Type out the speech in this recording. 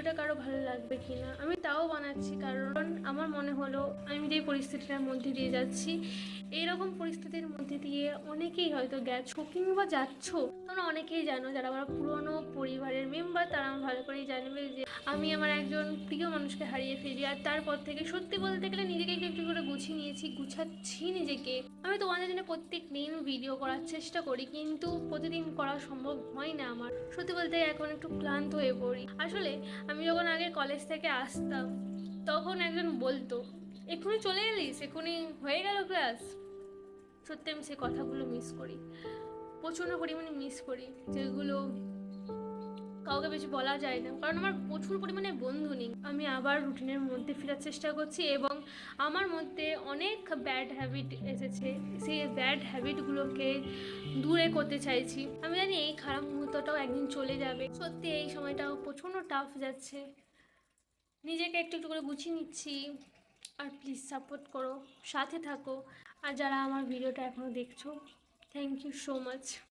ভিডিওটা কারো ভালো লাগবে কিনা, আমি তাও বানাচ্ছি কারণ আমার মনে হলো আমি যে পরিস্থিতিটার মধ্যে দিয়ে যাচ্ছি, এইরকম পরিস্থিতির মধ্যে দিয়ে অনেকেই হয়তো গেছো কিংবা যাচ্ছ। তোমরা অনেকেই জানো, যারা আমার পুরনো পরিবারের মেম্বার তারা আমার ভালো করেই জানবে যে আমি আমার একজন প্রিয় মানুষকে হারিয়ে ফেলি। আর তারপর থেকে সত্যি বলতে গেলে নিজেকে একটু একটু করে গুছিয়ে নিয়েছি, গুছাচ্ছি নিজেকে। আমি তোমাদের জন্য প্রত্যেক দিন ভিডিও করার চেষ্টা করি, কিন্তু প্রতিদিন করা সম্ভব হয় না আমার। সত্যি বলতে এখন একটু ক্লান্ত হয়ে পড়ি। আসলে আমি যখন আগে কলেজ থেকে আসতাম তখন একজন বলতো, এক্ষুনি চলে এলিস, এক্ষুনি হয়ে গেল ক্লাস। সত্যি আমি সেই কথাগুলো মিস করি, প্রচণ্ড পরিমাণে মিস করি, যেগুলো কাউকে বেশি বলা যায় না, কারণ আমার প্রচুর পরিমাণে বন্ধু নেই। আমি আবার রুটিনের মধ্যে ফেরার চেষ্টা করছি এবং আমার মধ্যে অনেক ব্যাড হ্যাবিট এসেছে, সেই ব্যাড হ্যাবিটগুলোকে দূরে করতে চাইছি। আমি জানি এই খারাপ মুহূর্তটাও একদিন চলে যাবে। সত্যি এই সময়টাও প্রচণ্ড টাফ যাচ্ছে, নিজেকে একটু একটু করে গুছিয়ে নিচ্ছি। আর প্লিজ সাপোর্ট করো, সাথে থাকো। আর যারা আমার ভিডিওটা এখনও দেখছো, থ্যাংক ইউ সো মাচ।